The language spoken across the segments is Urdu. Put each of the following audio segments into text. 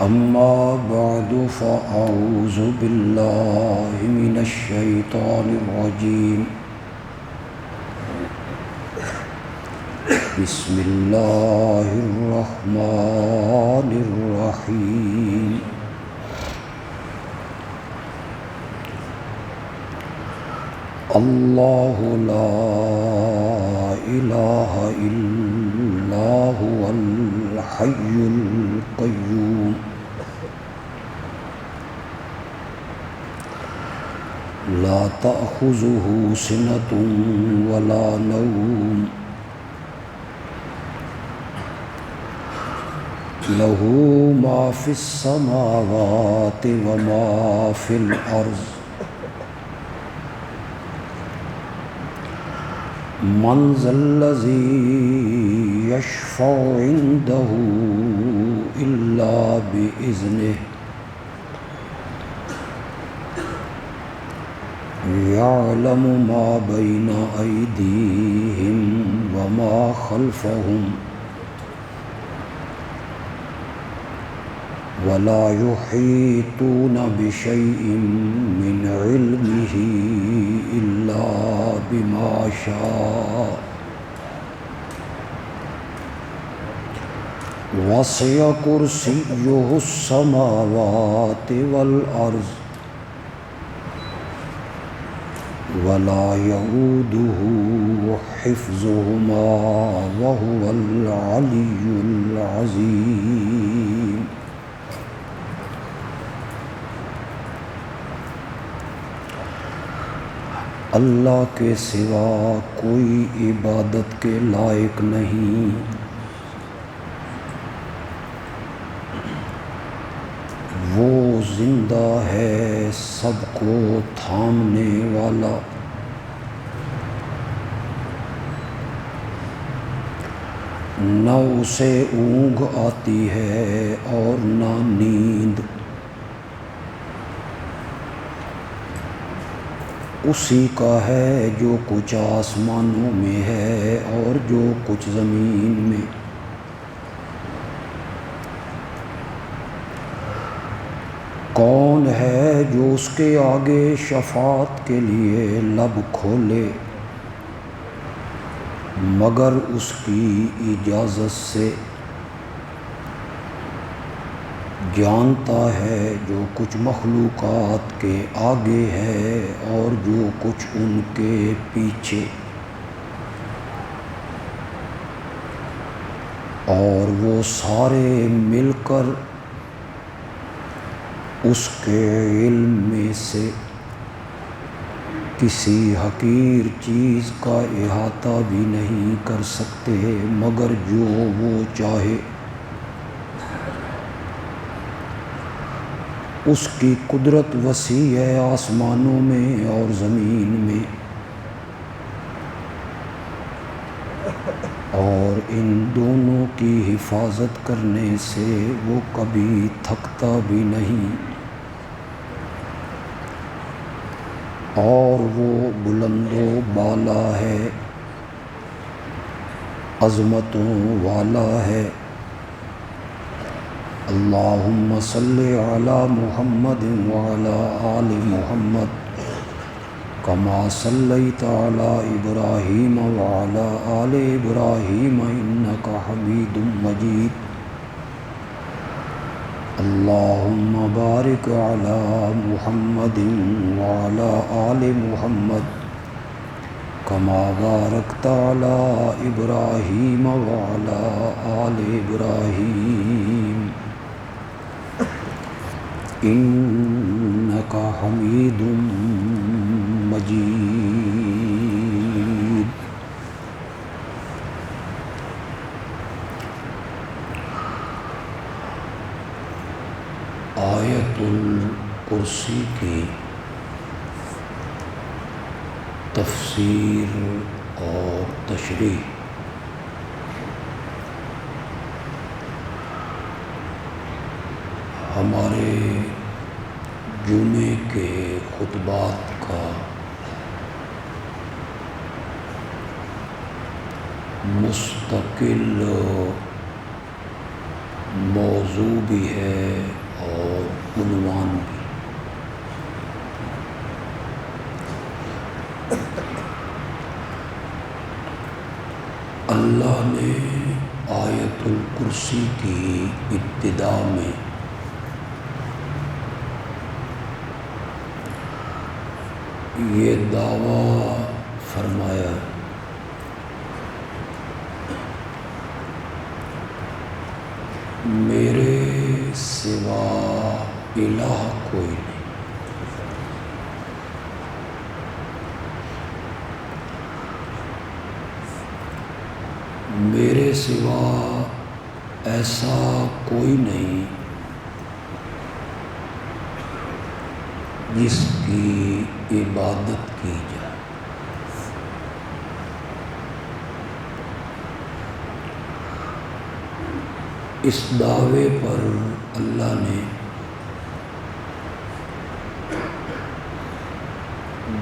أما بعد فأعوذ بالله من الشيطان الرجيم بسم الله الرحمن الرحيم الله لا إله إلا هو الحي القيوم لا تأخذه سنة ولا نوم له ما في السماوات وما في الأرض من ذا الذي يشفع عنده إلا بإذنه يعلم ما بين أيديهم وما خلفهم ولا يحيطون بشيء من علمه إلا بما شاء وسع كرسيه السماوات والأرض ولا يؤوده حفظهما وهو العلي العظيم اللہ کے سوا کوئی عبادت کے لائق نہیں، وہ زندہ ہے سب کو تھامنے والا، نہ اسے اونگ آتی ہے اور نہ نیند، اسی کا ہے جو کچھ آسمانوں میں ہے اور جو کچھ زمین میں، کون ہے جو اس کے آگے شفاعت کے لیے لب کھولے مگر اس کی اجازت سے، جانتا ہے جو کچھ مخلوقات کے آگے ہے اور جو کچھ ان کے پیچھے، اور وہ سارے مل کر اس کے علم میں سے کسی حقیر چیز کا احاطہ بھی نہیں کر سکتے مگر جو وہ چاہے، اس کی قدرت وسیع ہے آسمانوں میں اور زمین میں، اور ان دونوں کی حفاظت کرنے سے وہ کبھی تھکتا بھی نہیں، اور وہ بلند و بالا ہے، عظمتوں والا ہے۔ اللہم صلی علی محمد وعلی آل محمد کما صلیت علی ابراہیم وعلی آل ابراہیم انک حمید مجید۔ اللہم بارک علی محمد وعلی آل محمد کما بارکت علی ابراہیم وعلی آل ابراہیم انک حمید مجید۔ آیت الکرسی کی تفسیر اور تشریح۔ ہمارے جمعے کے خطبات کا مستقل موضوع بھی ہے اور عنوان بھی۔ اللہ نے آیت الکرسی کی ابتدا میں یہ دعویٰ فرمایا میرے سوا الہ کوئی نہیں۔ میرے سوا ایسا کوئی نہیں جس کی عبادت کی جائے۔ اس دعوے پر اللہ نے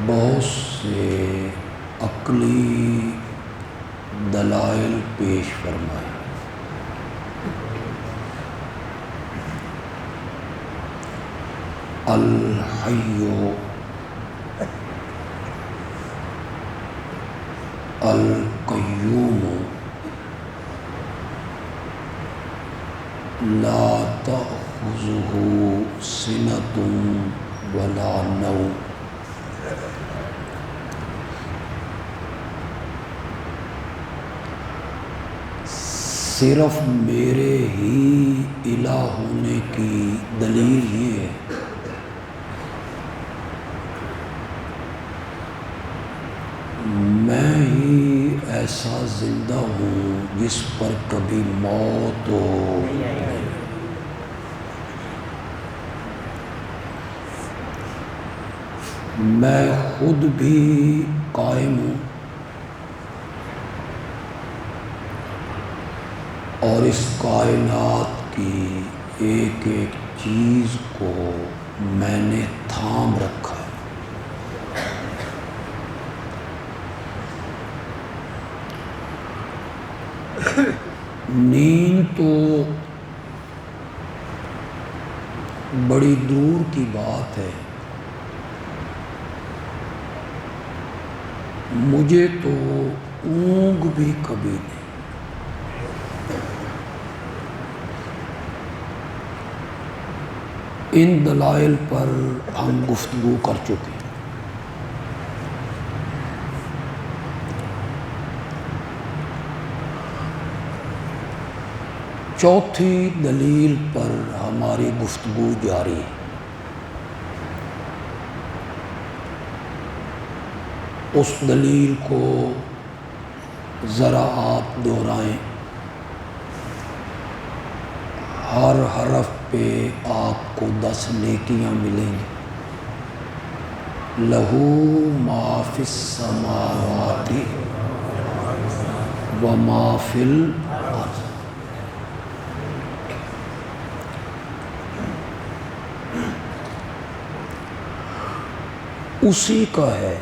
بہت سے عقلی دلائل پیش فرمائے۔ الحی القیوم لا تأخذہ سنۃ ولا نوم۔ صرف میرے ہی الہ ہونے کی دلیل یہ ہے میں ہی ایسا زندہ ہوں جس پر کبھی موت ہو میں خود بھی قائم ہوں اور اس کائنات کی ایک ایک چیز کو میں نے تھام رکھا ہے۔ نیند تو بڑی دور کی بات ہے، مجھے تو اونگ بھی کبھی نہیں۔ ان دلائل پر ہم گفتگو کر چکے ہیں۔ چوتھی دلیل پر ہماری گفتگو جاری ہے۔ اس دلیل کو ذرا آپ دہرائیں، ہر حرف پہ آپ کو 10 نیکیاں ملیں گی۔ لہو ما فی السماوات و ما فی الارض۔ اسی کا ہے۔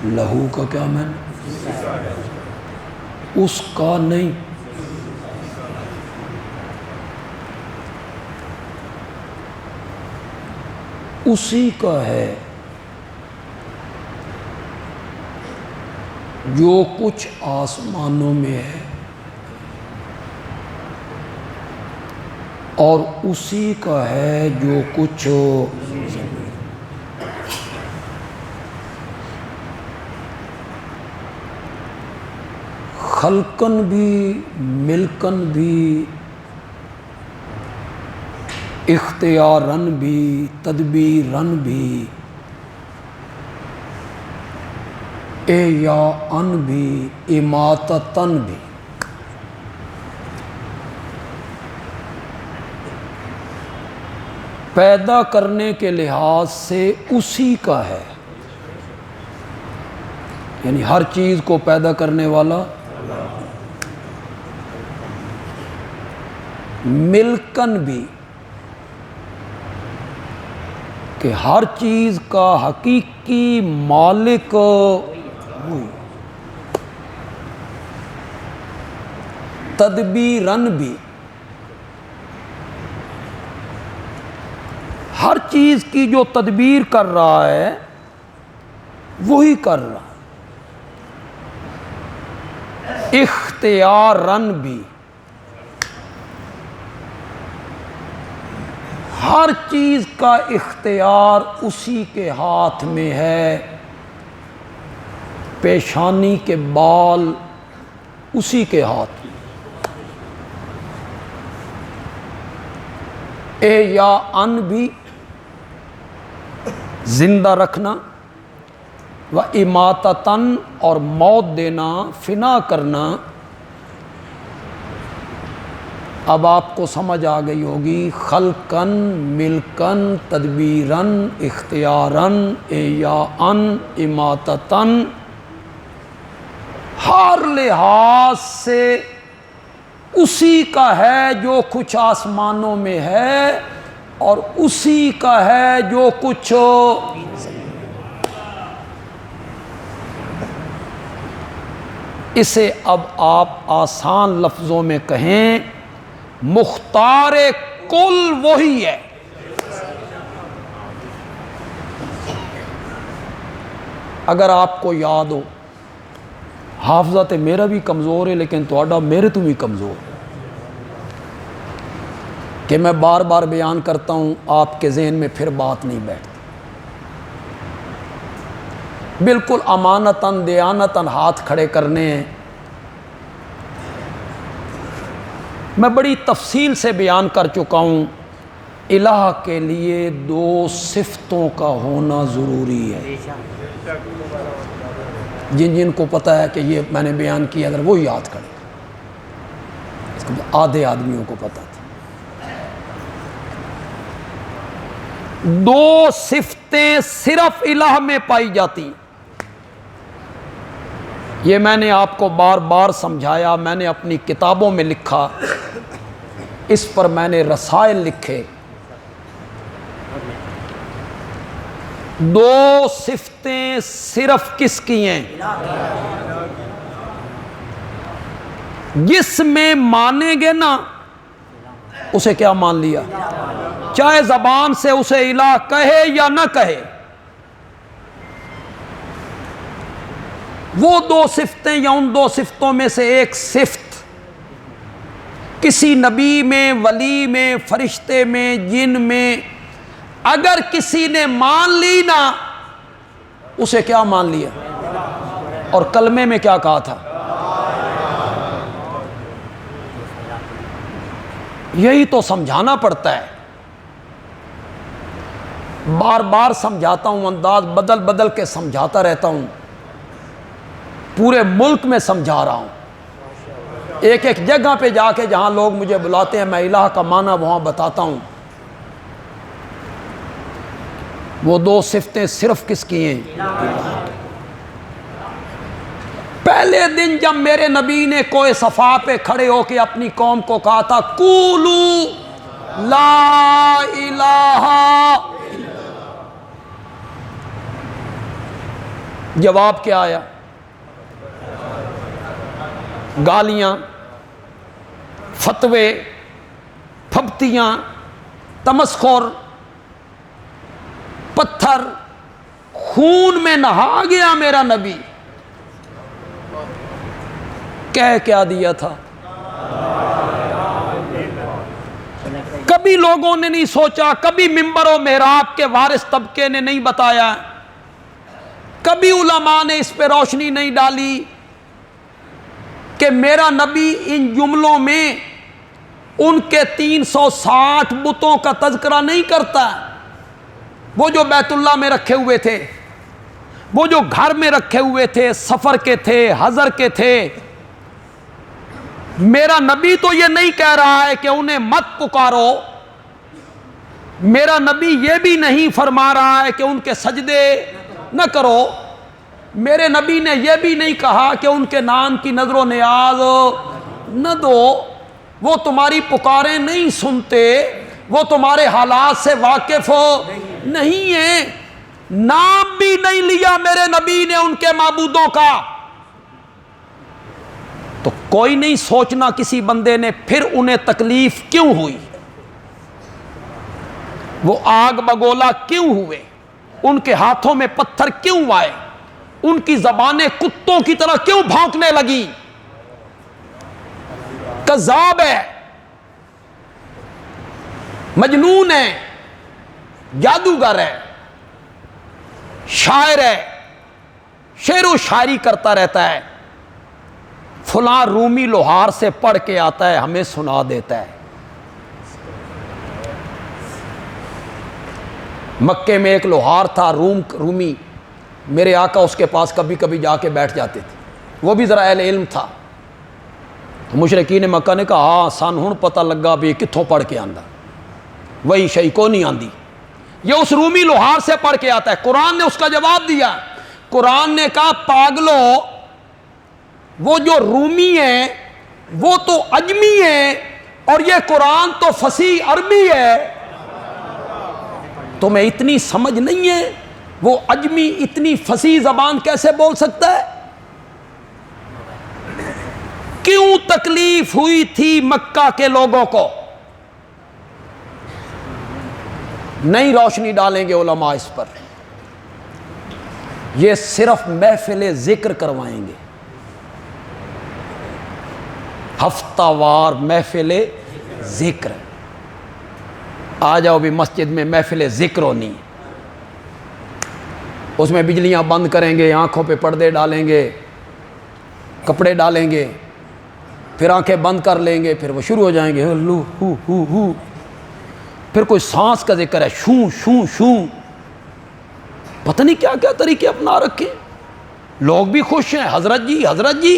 لہو کا کیا معنی؟ اس کا نہیں، اسی کا ہے۔ جو کچھ آسمانوں میں ہے اور اسی کا ہے جو کچھ خلقن بھی ملکن بھی اختیارن بھی تدبیرن بھی احیاءن بھی اماتتن بھی۔ پیدا کرنے کے لحاظ سے اسی کا ہے، یعنی ہر چیز کو پیدا کرنے والا۔ ملکن بھی کہ ہر چیز کا حقیقی مالک وہی۔ تدبیرن بھی، ہر چیز کی جو تدبیر کر رہا ہے وہی کر رہا ہے، اختیارن بھی، ہر چیز کا اختیار اسی کے ہاتھ میں ہے، پیشانی کے بال اسی کے ہاتھ میں، اے یا ان بھی زندہ رکھنا، و اماتتن اور موت دینا، فنا کرنا۔ اب آپ کو سمجھ آ گئی ہوگی، خلقن، ملکن، تدبیرن، اختیارن، احیاءن، اماتتن، ہر لحاظ سے اسی کا ہے جو کچھ آسمانوں میں ہے، اور اسی کا ہے جو کچھ اسے اب آپ آسان لفظوں میں کہیں، مختار کل وہی ہے۔ اگر آپ کو یاد ہو، حافظہ تے میرا بھی کمزور ہے لیکن تہاڈا میرے تو بھی کمزور ہے، کہ میں بار بار بیان کرتا ہوں، آپ کے ذہن میں پھر بات نہیں بیٹھتی۔ بالکل امانتاً دیانتاً ہاتھ کھڑے کرنے ہیں۔ میں بڑی تفصیل سے بیان کر چکا ہوں، الہ کے لیے دو صفتوں کا ہونا ضروری ہے۔ جن جن کو پتہ ہے کہ یہ میں نے بیان کیا، اگر وہی ہاتھ کھڑے، اس کو آدھے آدمیوں کو پتہ تھا۔ دو صفتیں صرف الہ میں پائی جاتی، یہ میں نے آپ کو بار بار سمجھایا، میں نے اپنی کتابوں میں لکھا، اس پر میں نے رسائل لکھے۔ دو صفتیں صرف کس کی ہیں؟ جس میں مانیں گے نا اسے کیا مان لیا، چاہے زبان سے اسے الہ کہے یا نہ کہے۔ وہ دو صفتیں یا ان دو صفتوں میں سے ایک صفت کسی نبی میں، ولی میں، فرشتے میں، جن میں اگر کسی نے مان لی نا، اسے کیا مان لیا؟ اور کلمے میں کیا کہا تھا؟ یہی تو سمجھانا پڑتا ہے، بار بار سمجھاتا ہوں، انداز بدل بدل کے سمجھاتا رہتا ہوں، پورے ملک میں سمجھا رہا ہوں، ایک ایک جگہ پہ جا کے جہاں لوگ مجھے بلاتے ہیں میں الہ کا معنی وہاں بتاتا ہوں۔ وہ دو صفتیں صرف کس کی ہیں؟ پہلے دن جب میرے نبی نے کوہ صفا پہ کھڑے ہو کے اپنی قوم کو کہا تھا، قولوا لا الہ، جواب کیا آیا؟ گالیاں، فتوے، پھپتیاں، تمسخر، پتھر، خون میں نہا گیا میرا نبی۔ کہہ کیا دیا تھا؟ کبھی لوگوں نے نہیں سوچا، کبھی منبر و محراب کے وارث طبقے نے نہیں بتایا، کبھی علماء نے اس پہ روشنی نہیں ڈالی کہ میرا نبی ان جملوں میں ان کے 360 بتوں کا تذکرہ نہیں کرتا، وہ جو بیت اللہ میں رکھے ہوئے تھے، وہ جو گھر میں رکھے ہوئے تھے، سفر کے تھے، حضر کے تھے۔ میرا نبی تو یہ نہیں کہہ رہا ہے کہ انہیں مت پکارو، میرا نبی یہ بھی نہیں فرما رہا ہے کہ ان کے سجدے نہ کرو، میرے نبی نے یہ بھی نہیں کہا کہ ان کے نام کی نظر و نیاز نہ دو، وہ تمہاری پکاریں نہیں سنتے، وہ تمہارے حالات سے واقف نہیں ہیں، نام بھی نہیں لیا میرے نبی نے ان کے معبودوں کا۔ تو کوئی نہیں سوچنا کسی بندے نے پھر انہیں تکلیف کیوں ہوئی، وہ آگ بگولا کیوں ہوئے، ان کے ہاتھوں میں پتھر کیوں آئے، ان کی زبانیں کتوں کی طرح کیوں بھونکنے لگی؟ کذاب ہے، مجنون ہے، جادوگر ہے، شاعر ہے، شعر و شاعری کرتا رہتا ہے، فلاں رومی لوہار سے پڑھ کے آتا ہے ہمیں سنا دیتا ہے۔ مکے میں ایک لوہار تھا رومی، میرے آقا اس کے پاس کبھی کبھی جا کے بیٹھ جاتے تھے، وہ بھی ذرا اہل علم تھا، تو مشرکین مکہ نے کہا ہاں سان ہن پتہ لگا بھی کتھوں پڑھ کے آندا، وہی شئی کو نہیں آندی، یہ اس رومی لوہار سے پڑھ کے آتا ہے۔ قرآن نے اس کا جواب دیا، قرآن نے کہا پاگلو، وہ جو رومی ہیں وہ تو عجمی ہیں اور یہ قرآن تو فصیح عربی ہے، تمہیں اتنی سمجھ نہیں ہے وہ عجمی اتنی فصیح زبان کیسے بول سکتا ہے؟ کیوں تکلیف ہوئی تھی مکہ کے لوگوں کو؟ نئی روشنی ڈالیں گے علماء اس پر، یہ صرف محفل ذکر کروائیں گے، ہفتہ وار محفل ذکر، آ جاؤ بھی مسجد میں محفل ذکر ہونی، اس میں بجلیاں بند کریں گے، آنکھوں پہ پردے ڈالیں گے، کپڑے ڈالیں گے، پھر آنکھیں بند کر لیں گے، پھر وہ شروع ہو جائیں گے ہلو ہو ہو ہو، پھر کوئی سانس کا ذکر ہے شوں شوں شوں، پتہ نہیں کیا کیا طریقے اپنا رکھے، لوگ بھی خوش ہیں حضرت جی حضرت جی،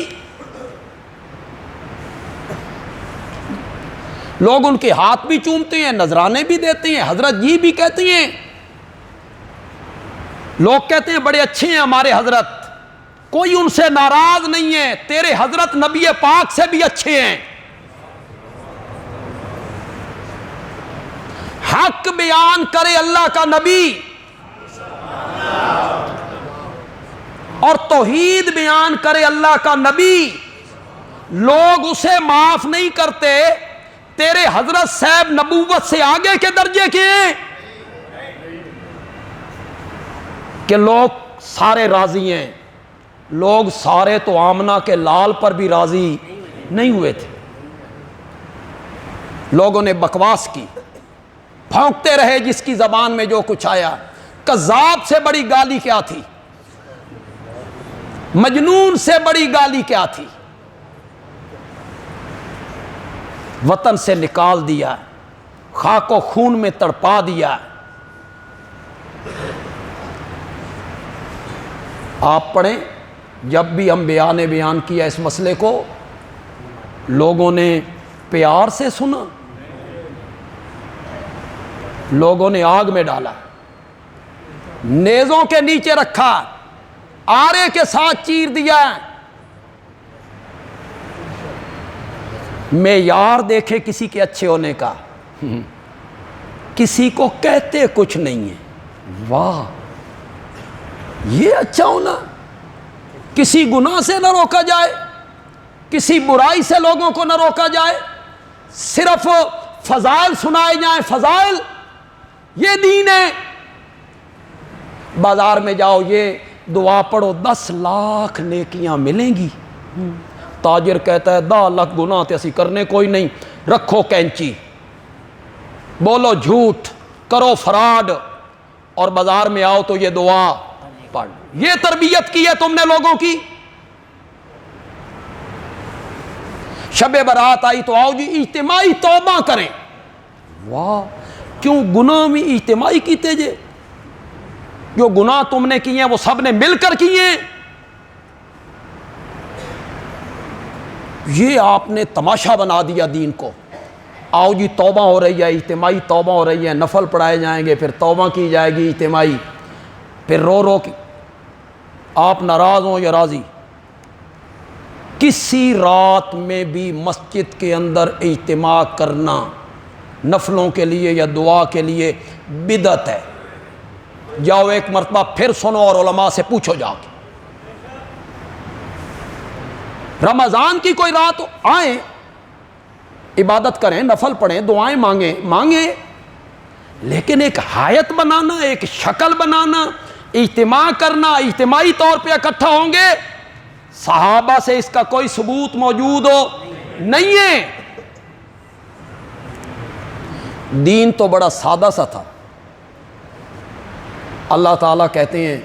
لوگ ان کے ہاتھ بھی چومتے ہیں، نذرانے بھی دیتے ہیں، حضرت جی بھی کہتے ہیں، لوگ کہتے ہیں بڑے اچھے ہیں ہمارے حضرت، کوئی ان سے ناراض نہیں ہے، تیرے حضرت نبی پاک سے بھی اچھے ہیں، حق بیان کرے اللہ کا نبی اور توحید بیان کرے اللہ کا نبی، لوگ اسے معاف نہیں کرتے، تیرے حضرت صاحب نبوت سے آگے کے درجے کے ہیں کہ لوگ سارے راضی ہیں، لوگ سارے تو آمنہ کے لال پر بھی راضی نہیں ہوئے تھے، لوگوں نے بکواس کی، پھونکتے رہے جس کی زبان میں جو کچھ آیا، کذاب سے بڑی گالی کیا تھی، مجنون سے بڑی گالی کیا تھی، وطن سے نکال دیا، خاک و خون میں تڑپا دیا۔ آپ پڑھیں، جب بھی ہم بیان کیا اس مسئلے کو، لوگوں نے پیار سے سنا، لوگوں نے آگ میں ڈالا، نیزوں کے نیچے رکھا، آرے کے ساتھ چیر دیا، معیار دیکھے کسی کے اچھے ہونے کا، کسی کو کہتے کچھ نہیں ہے، واہ یہ اچھا ہونا، کسی گناہ سے نہ روکا جائے، کسی برائی سے لوگوں کو نہ روکا جائے، صرف فضائل سنائے جائیں، فضائل، یہ دین ہے۔ بازار میں جاؤ یہ دعا پڑھو 10 لاکھ نیکیاں ملیں گی، تاجر کہتا ہے 10 لاکھ گناہ تے اسی کرنے کوئی نہیں، رکھو کینچی، بولو جھوٹ، کرو فراڈ، اور بازار میں آؤ تو یہ دعا پڑھ، یہ تربیت کی ہے تم نے لوگوں کی۔ شب برات آئی تو آؤ جی اجتماعی توبہ کریں، واہ کیوں گناہ میں اجتماعی کیتے جے، جو گناہ تم نے کیے ہیں وہ سب نے مل کر کیے ہیں، یہ آپ نے تماشا بنا دیا دین کو۔ آؤ جی توبہ ہو رہی ہے، اجتماعی توبہ ہو رہی ہے، نفل پڑھائے جائیں گے، پھر توبہ کی جائے گی اجتماعی، پھر رو رو کے آپ ناراض ہوں یا راضی، کسی رات میں بھی مسجد کے اندر اجتماع کرنا نفلوں کے لیے یا دعا کے لیے بدعت ہے۔ جاؤ ایک مرتبہ پھر سنو اور علماء سے پوچھو جا کے، رمضان کی کوئی رات آئیں، عبادت کریں، نفل پڑھیں، دعائیں مانگیں، لیکن ایک حایت بنانا، ایک شکل بنانا، اجتماع کرنا، اجتماعی طور پہ اکٹھا ہوں گے، صحابہ سے اس کا کوئی ثبوت موجود ہو نہیں ہے۔ دین تو بڑا سادہ سا تھا۔ اللہ تعالیٰ کہتے ہیں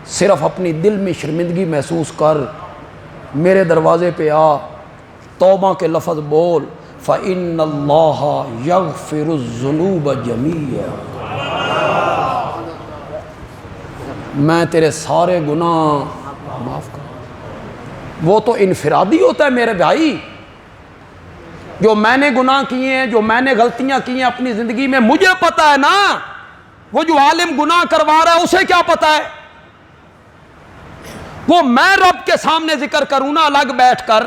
صرف اپنی دل میں شرمندگی محسوس کر، میرے دروازے پہ آ، توبہ کے لفظ بول، فَإِنَّ اللَّهَ يَغْفِرُ الذُّنُوبَ جَمِيعًا، میں تیرے سارے گناہ معاف کر۔ وہ تو انفرادی ہوتا ہے میرے بھائی، جو میں نے گناہ کیے ہیں، جو میں نے غلطیاں کی ہیں اپنی زندگی میں، مجھے پتا ہے نا۔ وہ جو عالم گناہ کروا رہا ہے اسے کیا پتا ہے؟ وہ میں رب کے سامنے ذکر کروں نا، الگ بیٹھ کر،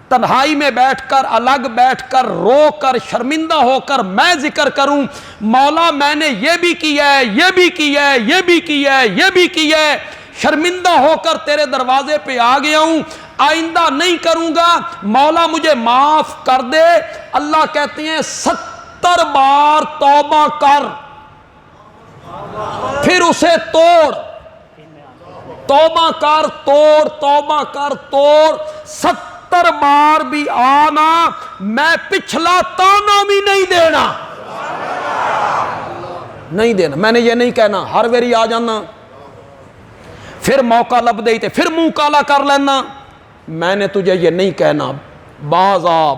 تنہائی میں بیٹھ کر، الگ بیٹھ کر، رو کر، شرمندہ ہو کر میں ذکر کروں، مولا میں نے یہ بھی کیا ہے، یہ بھی کیا ہے، یہ بھی کیا ہے، یہ بھی کیا ہے، شرمندہ ہو کر تیرے دروازے پہ آ گیا ہوں، آئندہ نہیں کروں گا، مولا مجھے معاف کر دے۔ اللہ کہتے ہیں 70 بار توبہ کر، پھر اسے توڑ، توبہ کر توڑ، توبہ کر توڑ، 70 بار بھی آنا، میں پچھلا تانا بھی نہیں دینا، نہیں دینا۔ میں نے یہ نہیں کہنا ہر ویری آ جانا، پھر موقع لب دیتے، پھر منہ کالا کر لینا۔ میں نے تجھے یہ نہیں کہنا، باز آ،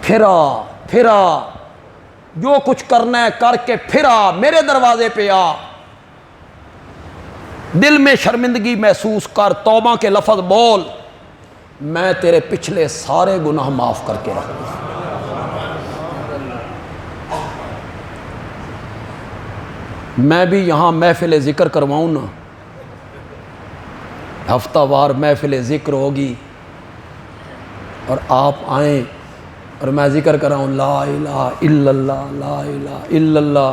پھرا، جو کچھ کرنا ہے کر کے پھرا، میرے دروازے پہ آ، دل میں شرمندگی محسوس کر، توبہ کے لفظ بول، میں تیرے پچھلے سارے گناہ معاف کر کے رکھوں گا۔ میں بھی یہاں محفل ذکر کرواؤں نا، ہفتہ وار محفل ذکر ہوگی اور آپ آئیں اور میں ذکر کراؤں لا الہ الا اللہ، لا الہ الا اللہ،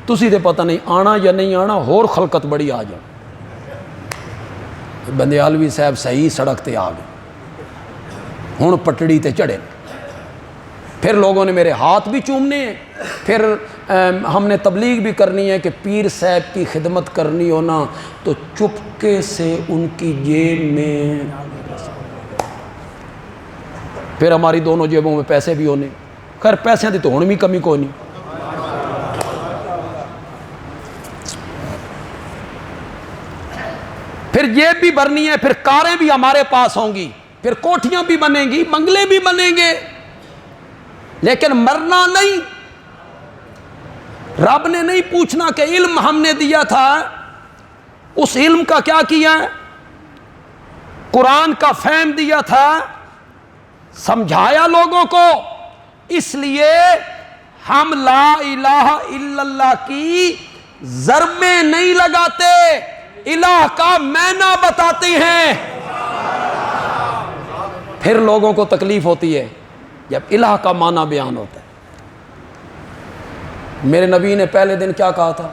تسی تے پتہ نہیں آنا یا نہیں آنا، ہور خلقت بڑی آ جائے۔ بندیالوی صاحب صحیح سڑک تے آ گئے، ہن پٹڑی تے چڑھے، پھر لوگوں نے میرے ہاتھ بھی چومنے ہیں، پھر ہم نے تبلیغ بھی کرنی ہے کہ پیر صاحب کی خدمت کرنی ہونا تو چپکے سے ان کی جیب میں، پھر ہماری دونوں جیبوں میں پیسے بھی ہونے، خیر پیسے دی تو ہون بھی کمی کوئی نہیں۔ پھر جیب بھی بھرنی ہے، پھر کاریں بھی ہمارے پاس ہوں گی، پھر کوٹھیاں بھی بنیں گی، بنگلے بھی بنیں گے، لیکن مرنا نہیں۔ رب نے نہیں پوچھنا کہ علم ہم نے دیا تھا، اس علم کا کیا کیا؟ قرآن کا فہم دیا تھا، سمجھایا لوگوں کو، اس لیے ہم لا الہ الا اللہ کی ضربیں نہیں لگاتے، الہ کا معنی بتاتے ہیں۔ پھر لوگوں کو تکلیف ہوتی ہے جب الہ کا معنی بیان ہوتا ہے۔ میرے نبی نے پہلے دن کیا کہا تھا؟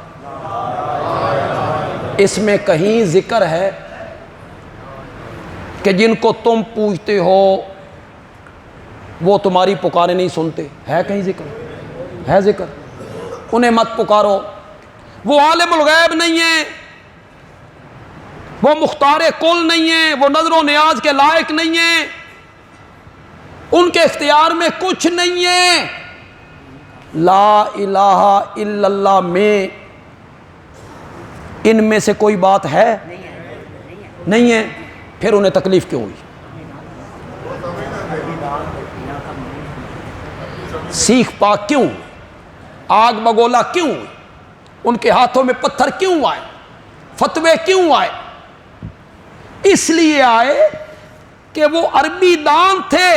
اس میں کہیں ذکر ہے کہ جن کو تم پوجتے ہو وہ تمہاری پکاریں نہیں سنتے؟ ہے کہیں ذکر؟ ہے ذکر؟ انہیں مت پکارو، وہ عالم الغیب نہیں ہے، وہ مختار کل نہیں ہے، وہ نظر و نیاز کے لائق نہیں ہے، ان کے اختیار میں کچھ نہیں ہے۔ لا الہ الا اللہ میں ان میں سے کوئی بات ہے؟ نہیں ہے، پھر انہیں تکلیف کیوں ہوئی؟ سیخ پاک کیوں؟ آگ بگولا کیوں؟ ان کے ہاتھوں میں پتھر کیوں آئے؟ فتوے کیوں آئے؟ اس لیے آئے کہ وہ عربی دان تھے،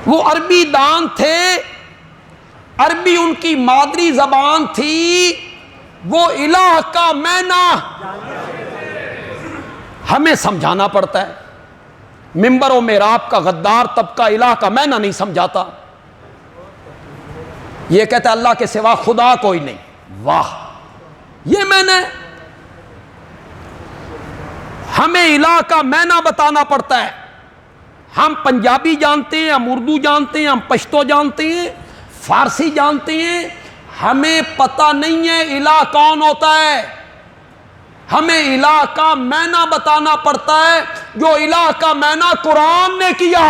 وہ عربی دان تھے، عربی ان کی مادری زبان تھی، وہ الہ کا معنی ہمیں سمجھانا پڑتا ہے۔ منبر و محراب کا غدار طبقہ الہ کا معنی نہیں سمجھاتا، یہ کہتا ہے اللہ کے سوا خدا کوئی نہیں۔ واہ، یہ میں نے ہمیں الہ کا معنی بتانا پڑتا ہے. ہم پنجابی جانتے ہیں، ہم اردو جانتے ہیں، ہم پشتو جانتے ہیں، فارسی جانتے ہیں، ہمیں پتہ نہیں ہے الہ کون ہوتا ہے. ہمیں الہ کا معنی بتانا پڑتا ہے، جو الہ کا معنی قرآن نے کیا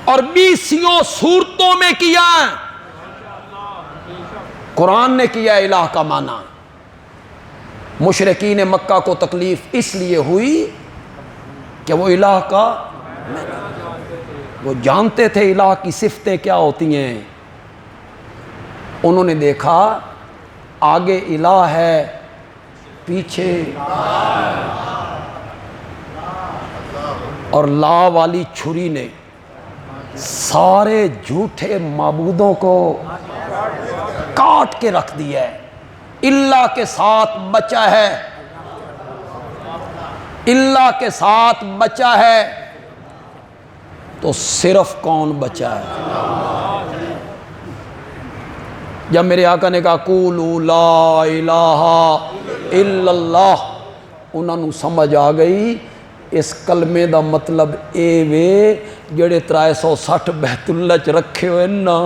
اور 20 صورتوں میں کیا ہے. قرآن نے کیا الہ کا معنی. مشرکین مکہ کو تکلیف اس لیے ہوئی کہ وہ الہ کا وہ جانتے تھے الہ کی صفتیں کیا ہوتی ہیں. انہوں نے دیکھا آگے الہ ہے، پیچھے اور لا والی چھری نے سارے جھوٹے معبودوں کو کاٹ کے رکھ دیا ہے. اللہ کے ساتھ بچا ہے، اللہ کے ساتھ بچا ہے تو صرف کون بچا ہے؟ جب میرے آقا نے کہا قولوا لا الہ الا اللہ، انہوں نے سمجھ آ گئی اس کلمے دا مطلب اے وے جڑے 360 بیت اللہ چ رکھے ہوئے نا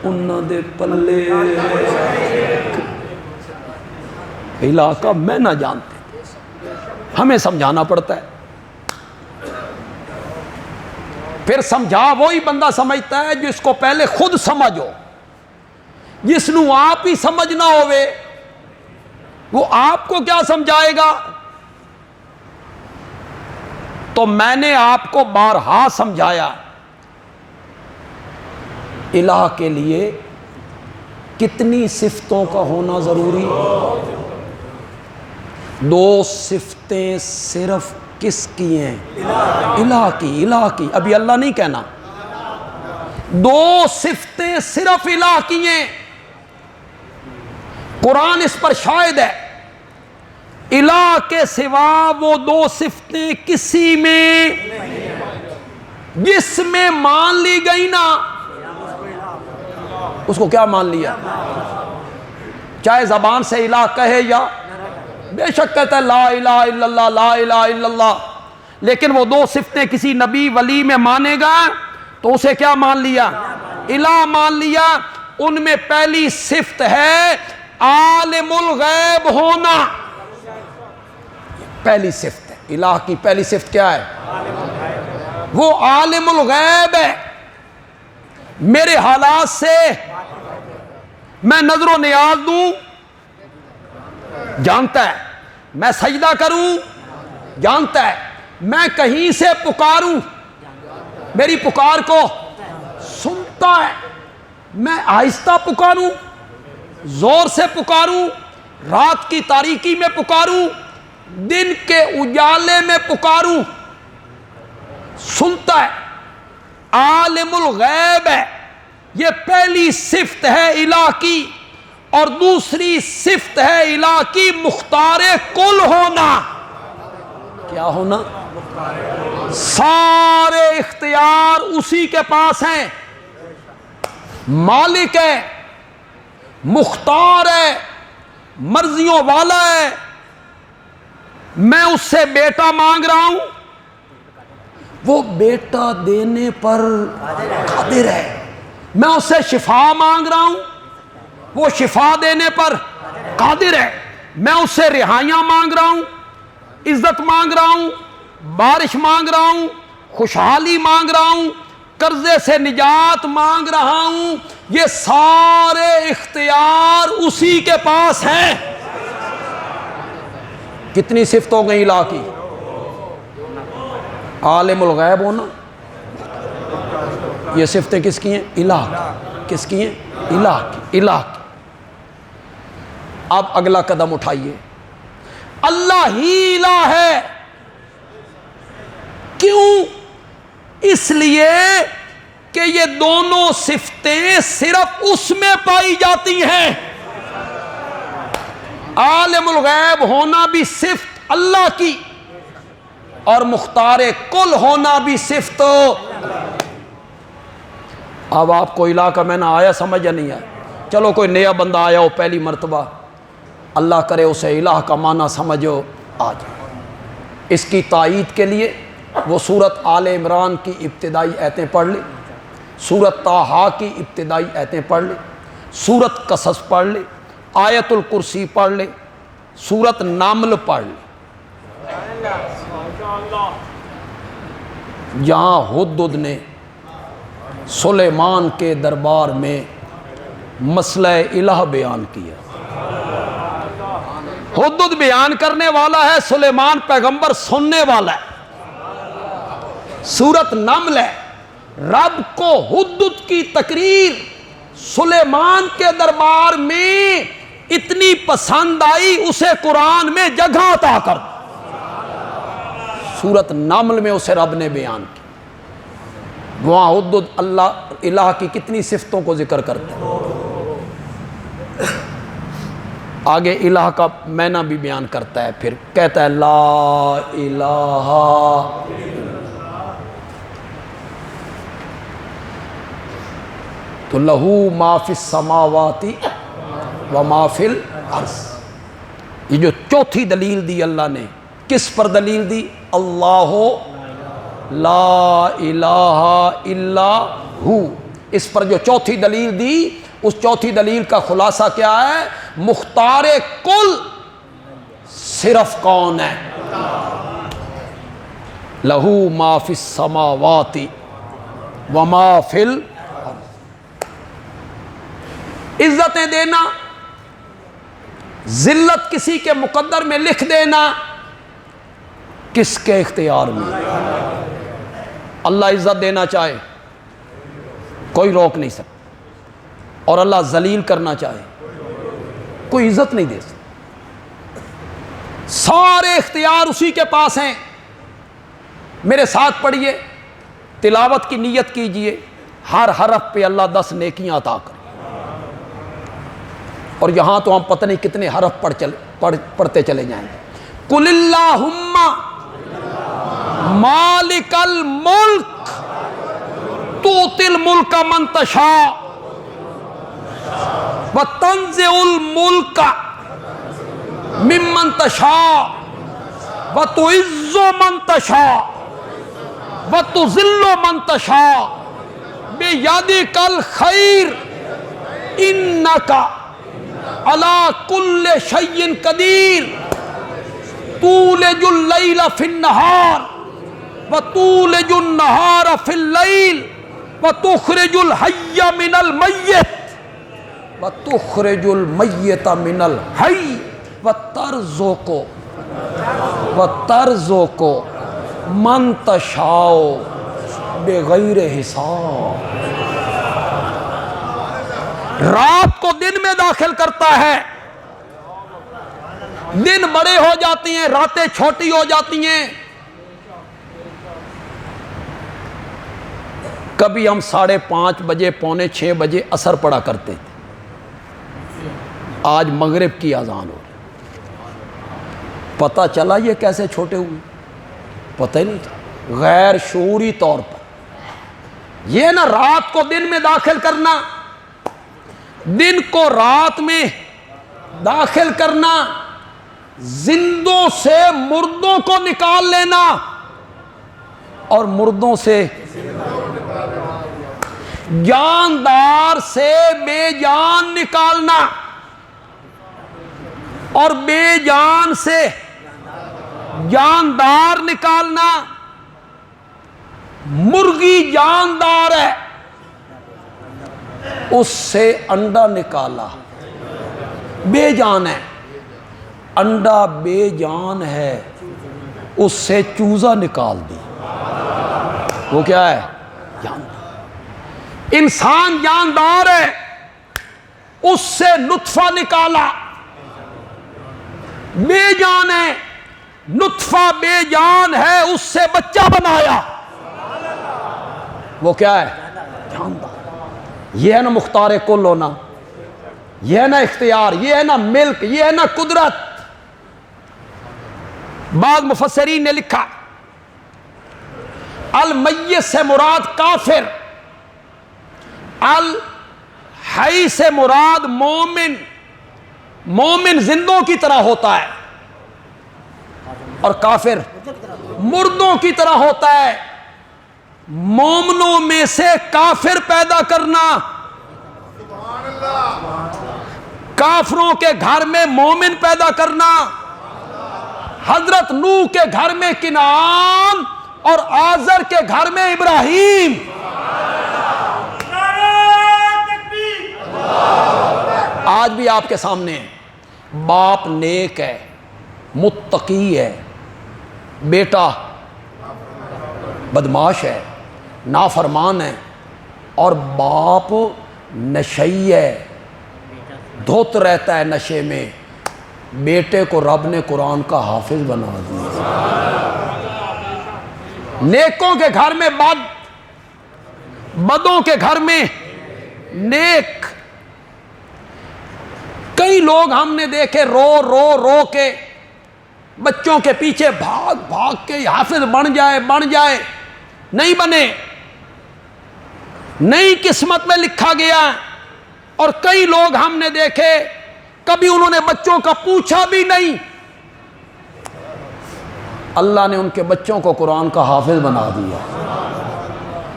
انہاں دے پلے الہ کا میں نہ جانتے. ہمیں سمجھانا پڑتا ہے. پھر سمجھا وہی بندہ سمجھتا ہے جس کو پہلے خود سمجھو. جس نو آپ ہی سمجھنا ہوئے وہ آپ کو کیا سمجھائے گا؟ تو میں نے آپ کو بارہا سمجھایا الہ کے لیے کتنی صفتوں کا ہونا ضروری. 2 صفتیں صرف کس کی ہیں؟ الہ کی. الہ کی، ابھی اللہ نہیں کہنا. 2 صفتیں صرف الہ کی ہیں. قرآن اس پر شاہد ہے. الہ کے سوا وہ 2 صفتیں کسی میں جس میں مان لی گئی نا اس کو کیا مان لیا؟ چاہے زبان سے الہ کہے یا بے شک کہتا ہے لا الہ الا اللہ، لا الہ الا اللہ، لیکن وہ 2 صفتیں کسی نبی ولی میں مانے گا تو اسے کیا مان لیا؟ الہ مان لیا. ان میں پہلی صفت ہے عالم الغیب ہونا. پہلی صفت ہے الہ کی. پہلی صفت کیا ہے؟ وہ عالم الغیب ہے. میرے حالات سے میں نظر و نیاز دوں جانتا ہے، میں سجدہ کروں جانتا ہے، میں کہیں سے پکاروں میری پکار کو سنتا ہے، میں آہستہ پکاروں، زور سے پکاروں، رات کی تاریکی میں پکاروں، دن کے اجالے میں پکاروں، سنتا ہے. عالم الغیب ہے. یہ پہلی صفت ہے الہ کی. اور دوسری صفت ہے الہ کی مختار کل ہونا. کیا ہونا؟ سارے اختیار اسی کے پاس ہیں. مالک ہے، مختار ہے، مرضیوں والا ہے. میں اس سے بیٹا مانگ رہا ہوں، وہ بیٹا دینے پر قادر ہے. میں اس سے شفا مانگ رہا ہوں، وہ شفا دینے پر قادر ہے. میں اس سے رہائیاں مانگ رہا ہوں، عزت مانگ رہا ہوں، بارش مانگ رہا ہوں، خوشحالی مانگ رہا ہوں، قرضے سے نجات مانگ رہا ہوں. یہ سارے اختیار اسی کے پاس ہیں. کتنی صفت ہو گئی الہ کی؟ عالم الغیب ہونا. یہ صفتیں کس کی ہیں؟ الہ کی. کس کی ہیں؟ الہ کی. الہ کی. اب اگلا قدم اٹھائیے. اللہ ہی الہ ہے. کیوں؟ اس لیے کہ یہ دونوں صفتیں صرف اس میں پائی جاتی ہیں. عالم الغیب ہونا بھی صفت اللہ کی اور مختار کل ہونا بھی صفت. اب آپ کو الہ کا میں نہ آیا سمجھ یا نہیں آیا؟ چلو کوئی نیا بندہ آیا ہو پہلی مرتبہ اللہ کرے اسے الہ کا معنی سمجھو آ جائے۔ اس کی تائید کے لیے وہ سورت آل عمران کی ابتدائی آیتیں پڑھ لیں، سورت طٰہٰ کی ابتدائی آیتیں پڑھ لیں، سورت قصص پڑھ لیں، آیت الکرسی پڑھ لیں، سورت نمل پڑھ لیں۔ جہاں ہدہد نے سلیمان کے دربار میں مسئلہ الہ بیان کیا، ہدہد بیان کرنے والا ہے، سلیمان پیغمبر سننے والا ہے۔ سورت نمل ہے، رب کو ہدہد کی تقریر سلیمان کے دربار میں اتنی پسند آئی، اسے قرآن میں جگہ عطا کر۔ سورت نمل میں اسے رب نے بیان کی۔ وہاں ہدہد اللہ الہ کی کتنی صفتوں کو ذکر کرتا ہے، آگے الہ کا معنی بھی بیان کرتا ہے، پھر کہتا ہے لا الہ تو لہو ما فی السماوات و ما فی الارض۔ یہ جو چوتھی دلیل دی اللہ نے، کس پر دلیل دی؟ اللہ لا الہ الا ہو، اس پر جو چوتھی دلیل دی، اس چوتھی دلیل کا خلاصہ کیا ہے؟ مختار کل صرف کون ہے؟ لہو ما فی السماوات و ما فی الارض۔ عزتیں دینا، ذلت کسی کے مقدر میں لکھ دینا، کس کے اختیار میں؟ اللہ عزت دینا چاہے کوئی روک نہیں سکتا، اور اللہ ذلیل کرنا چاہے کوئی عزت نہیں دے سکتا۔ سارے اختیار اسی کے پاس ہیں۔ میرے ساتھ پڑھیے، تلاوت کی نیت کیجئے، ہر حرف پہ اللہ 10 نیکیاں عطا کرے۔ اور یہاں تو ہم پتہ نہیں کتنے حرف پڑھتے چلے جائیں گے۔ قل اللہم مالک الملک تؤتی الملک من تشاء وتنزع الملک ممن تشاء وتعز من تشاء وتذل من تشاء بیدک الخیر انک علی کل شیء قدیر تولج اللیل فی النہار وتولج النہار فی اللیل وتخرج الحی من المیت وتخرج المیت من الحی وترزق من تشاء بغیر حساب۔ رات کو دن میں داخل کرتا ہے، دن بڑے ہو جاتی ہیں، راتیں چھوٹی ہو جاتی ہیں۔ کبھی ہم 5:30 بجے، 5:45 بجے عصر پڑھا کرتے تھے، آج مغرب کی اذان ہو رہی۔ پتہ چلا یہ کیسے چھوٹے ہوئے؟ پتہ ہی نہیں تھا، غیر شعوری طور پر۔ یہ نا رات کو دن میں داخل کرنا، دن کو رات میں داخل کرنا، زندوں سے مردوں کو نکال لینا اور مردوں سے جاندار سے بے جان نکالنا اور بے جان سے جاندار نکالنا۔ مرغی جاندار ہے، اس سے انڈا نکالا، بے جان ہے۔ انڈا بے جان ہے، اس سے چوزا نکال دی، وہ کیا ہے؟ جاندار۔ انسان جاندار ہے، اس سے نطفہ نکالا، بے جان ہے۔ نطفہ بے جان ہے، اس سے بچہ بنایا، وہ کیا ہے؟ جاندار۔ یہ ہے نا مختار کل ہونا، یہ ہے نا اختیار، یہ ہے نا ملک، یہ ہے نا قدرت۔ بعض مفسرین نے لکھا المیت سے مراد کافر، الحی سے مراد مومن، مومن زندوں کی طرح ہوتا ہے اور کافر مردوں کی طرح ہوتا ہے. مومنوں میں سے کافر پیدا کرنا، کافروں کے گھر میں مومن پیدا کرنا. حضرت نوح کے گھر میں کنعان اور آزر کے گھر میں ابراہیم. آج بھی آپ کے سامنے باپ نیک ہے، متقی ہے، بیٹا بدماش ہے، نافرمان ہے، اور باپ نشئی ہے، دھوت رہتا ہے نشے میں. بیٹے کو رب نے قرآن کا حافظ بنا دیا. نیکوں کے گھر میں بد، بدوں کے گھر میں نیک. کئی لوگ ہم نے دیکھے رو رو رو کے بچوں کے پیچھے بھاگ بھاگ کے حافظ بن جائے بن جائے، نہیں بنے، نئی قسمت میں لکھا گیا. اور کئی لوگ ہم نے دیکھے کبھی انہوں نے بچوں کا پوچھا بھی نہیں، اللہ نے ان کے بچوں کو قرآن کا حافظ بنا دیا.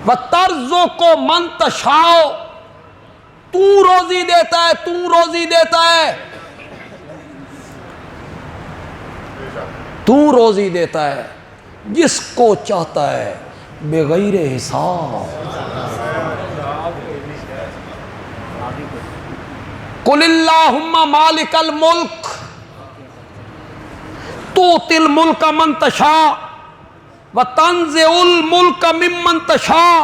وَتَرْزُقُ مَن تَشَاءُ، تو روزی دیتا ہے، تو روزی دیتا ہے، تو روزی دیتا ہے جس کو چاہتا ہے بغیر حساب. قُلِ اللَّهُمَّ مَالِكَ الْمُلْكِ تُؤْتِي الْمُلْكَ مَن تَشَاءُ وَتَنزِعُ الْمُلْكَ مِمَّن تَشَاءُ.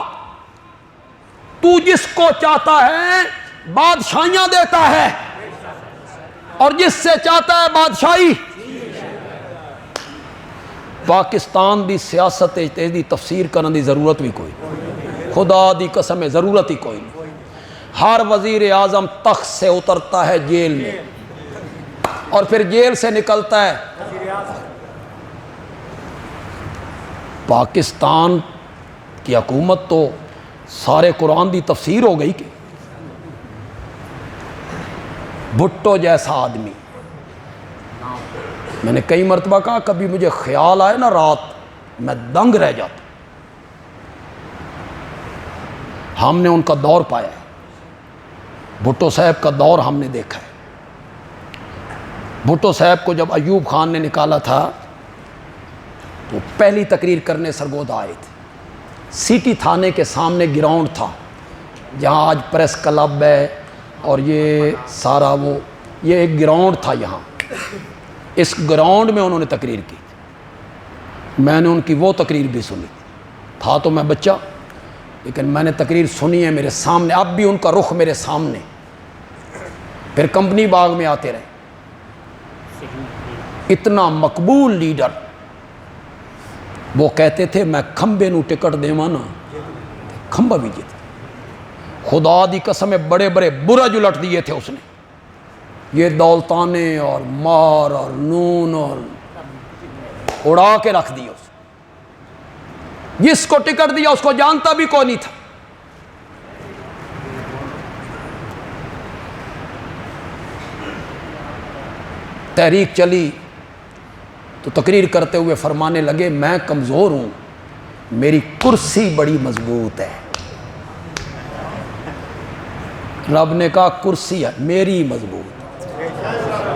تو جس کو چاہتا ہے بادشاہیاں دیتا ہے اور جس سے چاہتا ہے بادشاہی. پاکستان دی سیاست دی تفسیر کرنے دی ضرورت بھی کوئی نہیں، خدا دی قسم ہے ضرورت ہی کوئی نہیں. ہر وزیر اعظم تخت سے اترتا ہے جیل میں اور پھر جیل سے نکلتا ہے. پاکستان کی حکومت تو سارے قرآن دی تفسیر ہو گئی کہ بھٹو جیسا آدمی. میں نے کئی مرتبہ کہا کبھی مجھے خیال آئے نا رات میں دنگ رہ جاتا. ہم نے ان کا دور پایا ہے، بھٹو صاحب کا دور ہم نے دیکھا ہے. بھٹو صاحب کو جب ایوب خان نے نکالا تھا تو پہلی تقریر کرنے سرگودا آئے تھے. سٹی تھانے کے سامنے گراؤنڈ تھا جہاں آج پریس کلب ہے، اور یہ سارا وہ یہ ایک گراؤنڈ تھا. یہاں اس گراؤنڈ میں انہوں نے تقریر کی. میں نے ان کی وہ تقریر بھی سنی. تھا تو میں بچہ، لیکن میں نے تقریر سنی ہے میرے سامنے، اب بھی ان کا رخ میرے سامنے. پھر کمپنی باغ میں آتے رہے. اتنا مقبول لیڈر. وہ کہتے تھے میں کھمبے نو ٹکٹ دیواں نا کھمبا بھی جیتا. خدا دی قسم ہے بڑے بڑے برج الٹ دیے تھے اس نے. یہ دولتانے اور مار اور نون اور اڑا کے رکھ دیا. جس کو ٹکٹ دیا اس کو جانتا بھی کوئی نہیں تھا. تحریک چلی تو تقریر کرتے ہوئے فرمانے لگے میں کمزور ہوں، میری کرسی بڑی مضبوط ہے. رب نے کہا کرسی ہے میری مضبوط،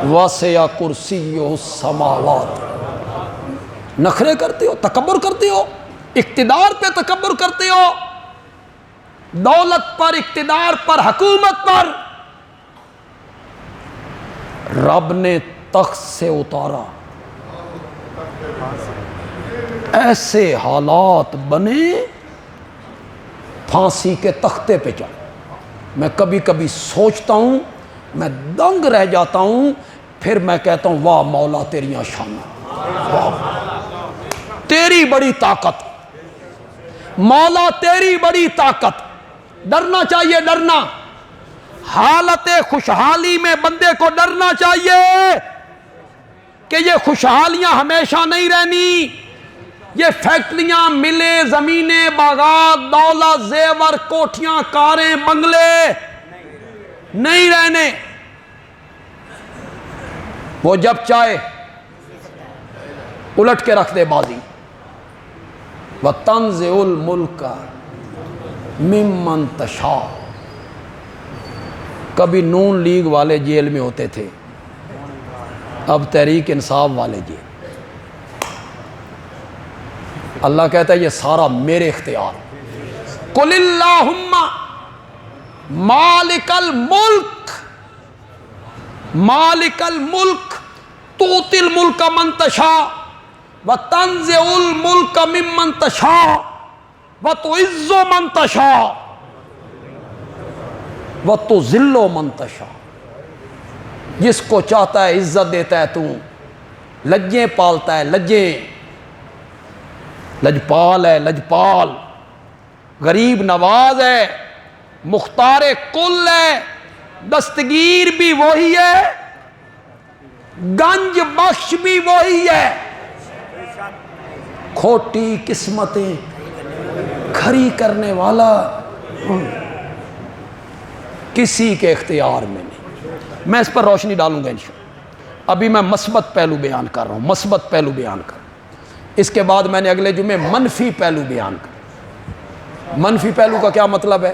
واسع کرسی السماوات. نخرے کرتے ہو، تکبر کرتے ہو، اقتدار پہ تکبر کرتے ہو، دولت پر، اقتدار پر، حکومت پر. رب نے تخت سے اتارا، ایسے حالات بنے پھانسی کے تختے پہ چڑھ. میں کبھی کبھی سوچتا ہوں، میں دنگ رہ جاتا ہوں، پھر میں کہتا ہوں واہ مولا تیریاں شان، تیری بڑی طاقت مولا، تیری بڑی طاقت. ڈرنا چاہیے، ڈرنا. حالت خوشحالی میں بندے کو ڈرنا چاہیے کہ یہ خوشحالیاں ہمیشہ نہیں رہنی. یہ فیکٹریاں، ملیں، زمینیں، باغات، دولت، زیور، کوٹھیاں، کاریں، بنگلے نہیں رہنے. وہ جب چاہے الٹ کے رکھ دے بازی. وَتَنزِعُ الْمُلْكَ مِمَّنْ تَشَاءُ. کبھی نون لیگ والے جیل میں ہوتے تھے، اب تحریک انصاف والے جیل. اللہ کہتا ہے یہ سارا میرے اختیار. قُلِ اللَّهُمَّ مَالِكَ الْمُلْكِ مَالِكَ الْمُلْكِ تُؤْتِي الْمُلْكَ مَنْ تَشَاءُ وَتَنزِعُ الْمُلْكَ مِمَّنْ تَشَاءُ وَتُعِزُّ مَنْ تَشَاءُ وَتُذِلُّ مَنْ تَشَاءُ. جس کو چاہتا ہے عزت دیتا ہے تو، لجیں پالتا ہے لجیں، لجپال ہے لجپال، غریب نواز ہے، مختار کل ہے، دستگیر بھی وہی ہے، گنج بخش بھی وہی ہے. کھوٹی قسمتیں کھری کرنے والا کسی کے اختیار میں نہیں. میں اس پر روشنی ڈالوں گا انشاءاللہ. ابھی میں مثبت پہلو بیان کر رہا ہوں، مثبت پہلو بیان کر رہا ہوں. اس کے بعد میں نے اگلے جمعے منفی پہلو بیان کر. منفی پہلو کا کیا مطلب ہے؟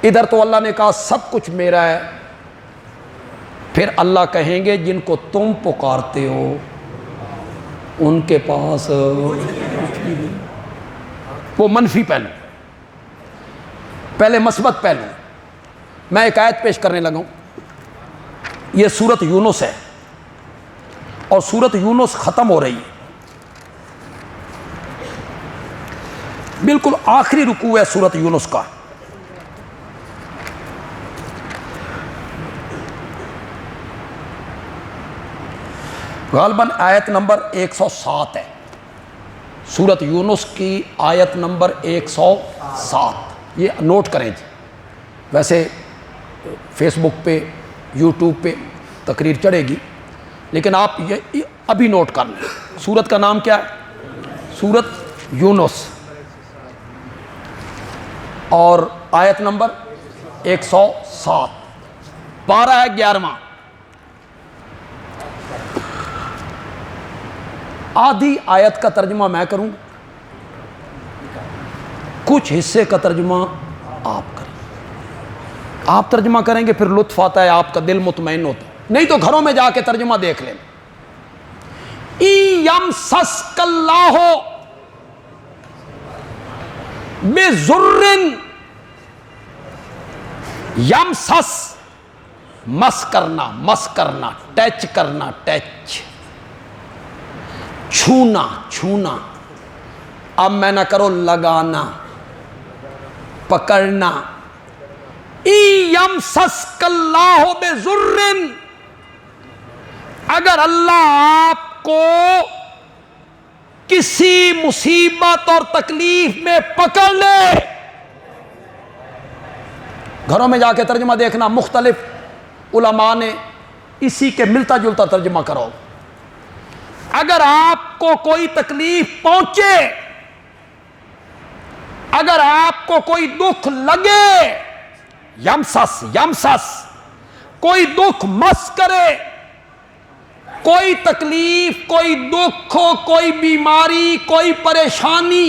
ادھر تو اللہ نے کہا سب کچھ میرا ہے، پھر اللہ کہیں گے جن کو تم پکارتے ہو ان کے پاس وہ منفی پہلو. پہلے مثبت پہلو. میں ایک آیت پیش کرنے لگا ہوں. یہ سورۃ یونس ہے اور سورۃ یونس ختم ہو رہی ہے، بالکل آخری رکوع ہے سورۃ یونس کا. غالباً آیت نمبر 107 ہے. سورۃ یونس کی آیت نمبر 107. یہ نوٹ کریں جی. ویسے فیس بک پہ یوٹیوب پہ تقریر چڑھے گی، لیکن آپ یہ ابھی نوٹ کر لیں. سورت کا نام کیا ہے؟ سورۃ یونس، اور آیت نمبر 107، پارہ ہے 11واں. آدھی آیت کا ترجمہ میں کروں، کچھ حصے کا ترجمہ آپ کریں. آپ ترجمہ کریں گے پھر لطف آتا ہے، آپ کا دل مطمئن ہوتا ہے. نہیں تو گھروں میں جا کے ترجمہ دیکھ لیں. یَمْسَسْکَ اللَّهُ بِضُرٍّ. یمسس مس کرنا، مس کرنا، ٹچ کرنا، ٹچ، چھونا، چھونا. اب میں نہ کرو لگانا، پکڑنا. یَمْسَسْکَ اللَّهُ بِضُرٍّ. اگر اللہ آپ کو کسی مصیبت اور تکلیف میں پکڑ لے، گھروں میں جا کے ترجمہ دیکھنا، مختلف علماء نے اسی کے ملتا جلتا ترجمہ کرو. اگر آپ کو کوئی تکلیف پہنچے، اگر آپ کو کوئی دکھ لگے، یمسس، یمسس، کوئی دکھ مس کرے، کوئی تکلیف، کوئی دکھ ہو، کوئی بیماری، کوئی پریشانی،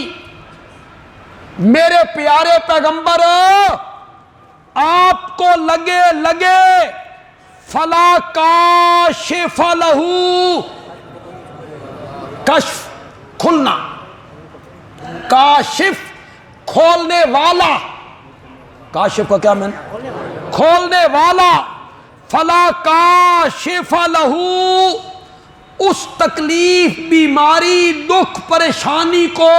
میرے پیارے پیغمبر آپ کو لگے فلا کاشف لہو، کشف کھلنا، کاشف کھولنے والا، کاشف کا کیا معنی؟ کھولنے والا. فلا کاشف لہو، اس تکلیف، بیماری، دکھ، پریشانی کو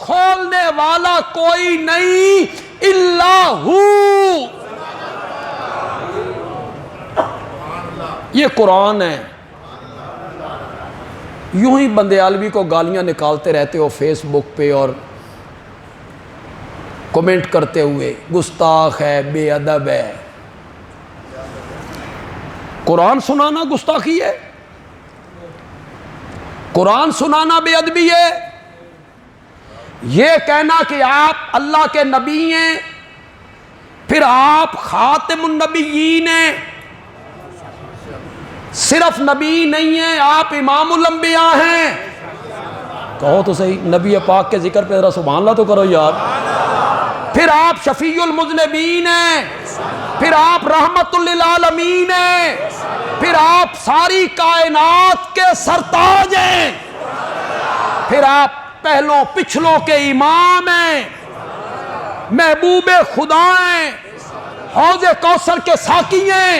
کھولنے والا کوئی نہیں الا ہو. یہ قرآن ہے. یوں ہی بندے عالوی کو گالیاں نکالتے رہتے ہو فیس بک پہ اور کمنٹ کرتے ہوئے، گستاخ ہے، بے ادب ہے. قرآن سنانا گستاخی ہے؟ قرآن سنانا بے ادبی ہے؟ یہ کہنا کہ آپ اللہ کے نبی ہیں، پھر آپ خاتم النبیین ہیں، صرف نبی نہیں ہیں، آپ امام الانبیاء ہیں۔ کہو تو صحیح، نبی پاک کے ذکر پہ ذرا سبحان اللہ تو کرو یار۔ پھر آپ شفیع المذنبین ہیں، پھر آپ رحمت للعالمین ہیں، پھر آپ ساری کائنات کے سرتاج ہیں، پھر آپ پہلوں پچھلوں کے امام ہیں، محبوب خدا ہیں، حوض کوثر کے ساقی ہیں،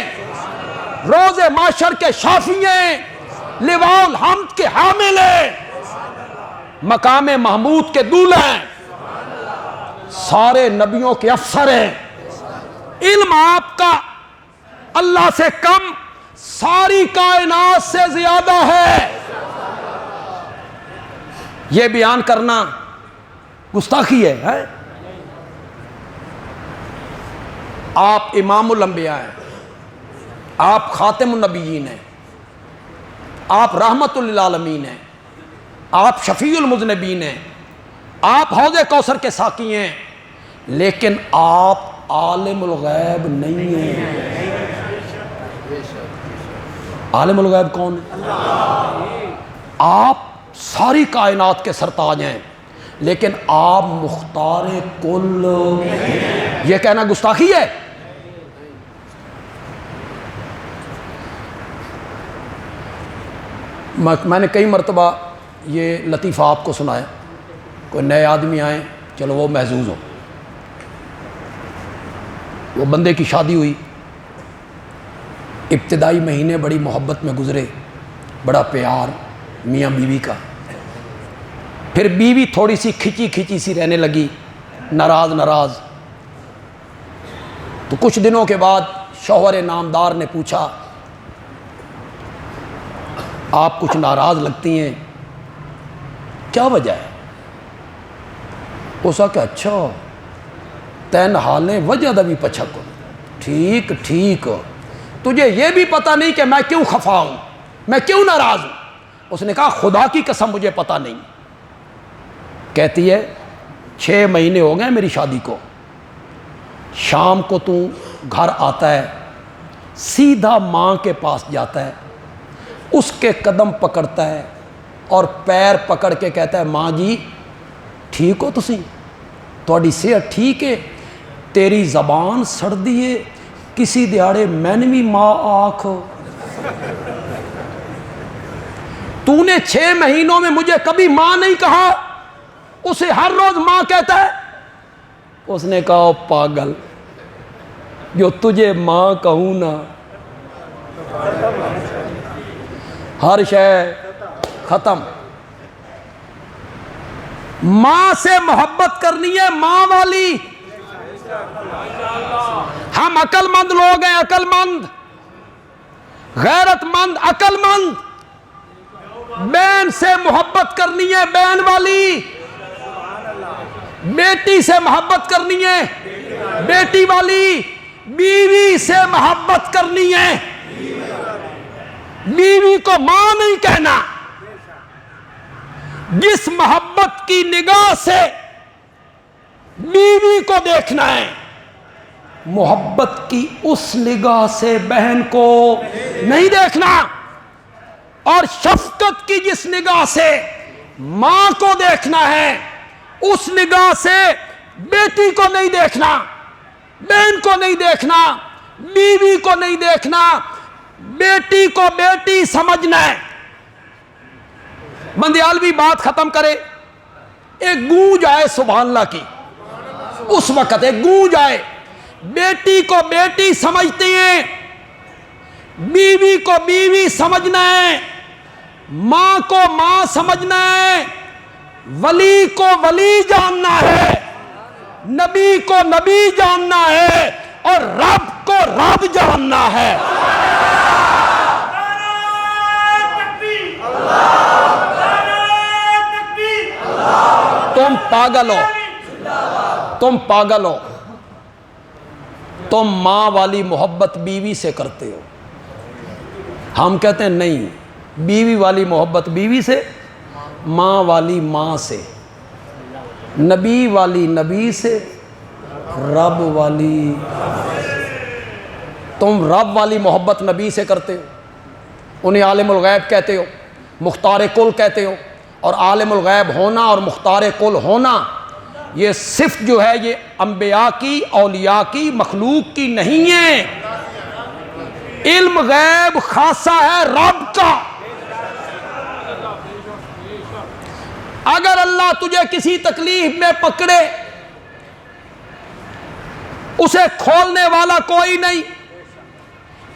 روز معاشر کے شافی ہیں، لواء الحمد کے حامل ہیں، مقام محمود کے دولہ ہیں، سارے نبیوں کے افسر ہیں۔ علم آپ کا اللہ سے کم، ساری کائنات سے زیادہ ہے۔ یہ بیان کرنا گستاخی ہے۔ آپ امام الانبیاء ہیں، آپ خاتم النبیین ہیں، آپ رحمت للعالمین ہیں، آپ شفیع المذنبین ہیں، آپ حوض کوثر کے ساقی ہیں، لیکن آپ عالم الغیب نہیں ہیں۔ عالم الغیب کون ہے؟ آپ ساری کائنات کے سرتاج ہیں، لیکن آپ مختار کل، یہ کہنا گستاخی ہے۔ میں نے کئی مرتبہ یہ لطیفہ آپ کو سنایا، کوئی نئے آدمی آئیں، چلو وہ محظوظ ہو، وہ بندے کی شادی ہوئی، ابتدائی مہینے بڑی محبت میں گزرے، بڑا پیار میاں بیوی کا، پھر بیوی تھوڑی سی کھچی کھچی سی رہنے لگی، ناراض۔ تو کچھ دنوں کے بعد شوہر نامدار نے پوچھا، آپ کچھ ناراض لگتی ہیں، کیا وجہ ہے؟ اس کہ اچھا تین حالیں وجہ دا بھی پچھک، ٹھیک تجھے یہ بھی پتہ نہیں کہ میں کیوں خفا ہوں، میں کیوں ناراض ہوں؟ اس نے کہا خدا کی قسم مجھے پتہ نہیں۔ کہتی ہے 6 مہینے ہو گئے میری شادی کو، شام کو تو گھر آتا ہے، سیدھا ماں کے پاس جاتا ہے، اس کے قدم پکڑتا ہے اور پیر پکڑ کے کہتا ہے ماں جی ٹھیک ہو تسی، تھوڑی صحت ٹھیک ہے، تیری زبان سڑدی ہے، کسی دیاڑے میں نے بھی ماں آنکھ، تو نے 6 مہینوں میں مجھے کبھی ماں نہیں کہا، اسے ہر روز ماں کہتا ہے۔ اس نے کہا پاگل، جو تجھے ماں کہوں نا، ہر شے ختم۔ ماں سے محبت کرنی ہے، ماں والی۔ ہم عقل مند لوگ ہیں، عقل مند، غیرت مند، عقل مند۔ بہن سے محبت کرنی ہے، بہن والی۔ بیٹی سے محبت کرنی ہے، بیٹی والی۔ بیوی سے محبت کرنی ہے، بیوی کو ماں نہیں کہنا۔ جس محبت کی نگاہ سے بیوی کو دیکھنا ہے، محبت کی اس نگاہ سے بہن کو نہیں دیکھنا، اور شفقت کی جس نگاہ سے ماں کو دیکھنا ہے، اس نگاہ سے بیٹی کو نہیں دیکھنا، بہن کو نہیں دیکھنا، بیوی کو نہیں دیکھنا۔ بیٹی کو بیٹی سمجھنا ہے۔ بندیالوی بات ختم کرے، ایک گونج آئے سبحان اللہ کی، اس وقت ایک گونج آئے، بیٹی کو بیٹی سمجھتے ہیں، بیوی کو بیوی سمجھنا ہے، ماں کو ماں سمجھنا ہے، ولی کو ولی جاننا ہے، نبی کو نبی جاننا ہے، اور رب کو رب جاننا ہے۔ تم پاگل ہو، تم پاگل ہو، تم ماں والی محبت بیوی سے کرتے ہو۔ ہم کہتے ہیں نہیں، بیوی والی محبت بیوی سے، ماں والی ماں سے، نبی والی نبی سے، رب والی۔ تم رب والی محبت نبی سے کرتے ہو، انہیں عالم الغیب کہتے ہو، مختار کل کہتے ہو، اور عالم الغیب ہونا اور مختار کل ہونا یہ صفت جو ہے یہ انبیاء کی، اولیاء کی، مخلوق کی نہیں ہے۔ علم غیب خاصہ ہے رب کا۔ اگر اللہ تجھے کسی تکلیف میں پکڑے، اسے کھولنے والا کوئی نہیں،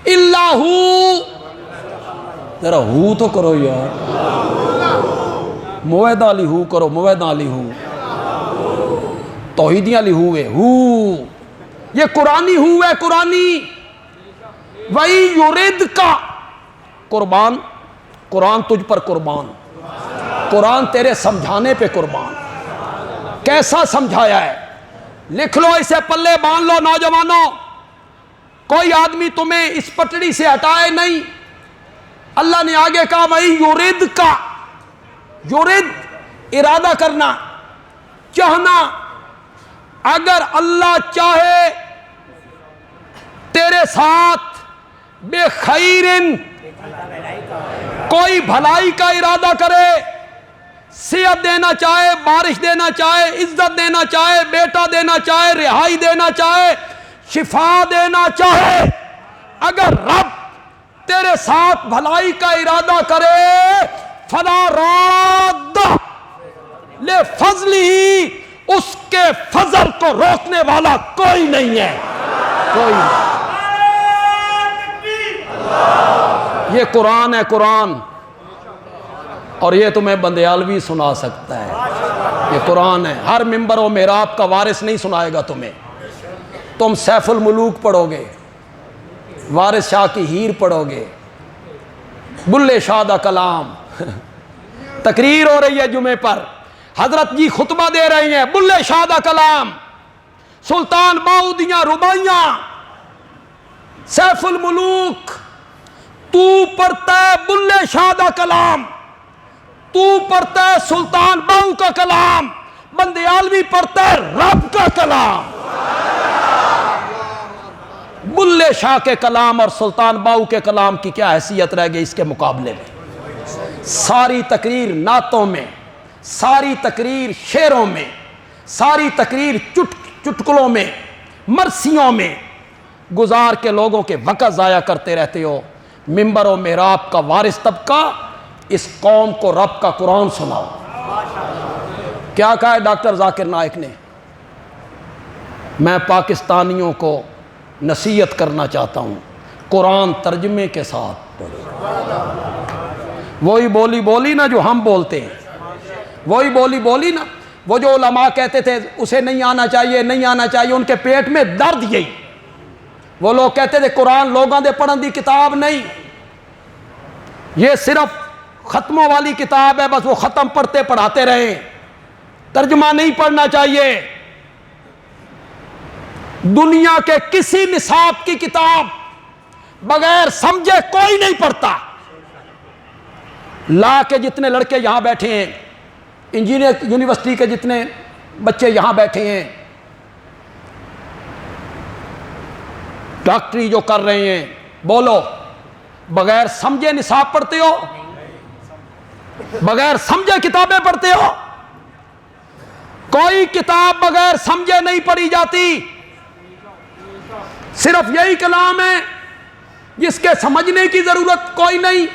اللہ ہو، ذرا ہو تو کرو یار، موعدہ علی ہو کرو، موعدہ علی ہو، توحیدیاں علی ہوئے ہو، یہ قرآنی ہو ہے، قرآنی۔ وَإِن يُرِدْكَ، قربان، قرآن تجھ پر قربان، قرآن تیرے سمجھانے پہ قربان۔ کیسا سمجھایا ہے، لکھ لو اسے، پلے باندھ لو نوجوانوں، کوئی آدمی تمہیں اس پٹڑی سے ہٹائے نہیں۔ اللہ نے آگے کہا وَإِن يُرِدْكَ، یرد ارادہ کرنا، چاہنا، اگر اللہ چاہے تیرے ساتھ بے خیرن، کوئی بھلائی کا ارادہ کرے، صحت دینا چاہے، بارش دینا چاہے، عزت دینا چاہے، بیٹا دینا چاہے، رہائی دینا چاہے، شفا دینا چاہے، اگر رب تیرے ساتھ بھلائی کا ارادہ کرے، فلا راد لفضلہ، اس کے فضل کو روکنے والا کوئی نہیں ہے، کوئی نہیں۔ یہ قرآن ہے، قرآن، اور یہ تمہیں بندیالوی سنا سکتا ہے، یہ قرآن ہے۔ ہر ممبر و محراب کا وارث نہیں سنائے گا تمہیں۔ تم سیف الملوک پڑھو گے، وارث شاہ کی ہیر پڑھو گے، بلے شاہ دا کلام، تقریر ہو رہی ہے جمعے پر، حضرت جی خطبہ دے رہے ہیں، بلے شاہ دا کلام، سلطان باؤ دیاں ربائیاں، سیف الملوک، تو پڑھتا ہے بلے شاہ دا کلام، تو پڑھتا ہے سلطان باؤ کا کلام، بندیالوی پڑھتا ہے رب کا کلام۔ بلے شاہ کے کلام اور سلطان باؤ کے کلام کی کیا حیثیت رہ گئی اس کے مقابلے میں؟ ساری تقریر نعتوں میں، ساری تقریر شعروں میں، ساری تقریر چٹکلوں میں، مرثیوں میں گزار کے لوگوں کے وقت ضائع کرتے رہتے ہو۔ ممبر و محراب کا وارث طبقہ، اس قوم کو رب کا قرآن سناؤ۔ کیا کہا ہے ڈاکٹر ذاکر نائک نے؟ میں پاکستانیوں کو نصیحت کرنا چاہتا ہوں، قرآن ترجمے کے ساتھ پڑھو۔ وہی بولی بولی نا جو ہم بولتے ہیں، وہی بولی بولی نا، وہ جو علماء کہتے تھے اسے نہیں آنا چاہیے، نہیں آنا چاہیے، ان کے پیٹ میں درد یہی۔ وہ لوگ کہتے تھے قرآن لوگاں دے پڑھن دی کتاب نہیں، یہ صرف ختموں والی کتاب ہے، بس وہ ختم پڑھتے پڑھاتے رہیں، ترجمہ نہیں پڑھنا چاہیے۔ دنیا کے کسی نصاب کی کتاب بغیر سمجھے کوئی نہیں پڑھتا۔ لا کے جتنے لڑکے یہاں بیٹھے ہیں، انجینئر یونیورسٹی کے جتنے بچے یہاں بیٹھے ہیں، ڈاکٹری جو کر رہے ہیں، بولو بغیر سمجھے نصاب پڑھتے ہو؟ بغیر سمجھے کتابیں پڑھتے ہو؟ کوئی کتاب بغیر سمجھے نہیں پڑھی جاتی، صرف یہی کلام ہے جس کے سمجھنے کی ضرورت کوئی نہیں،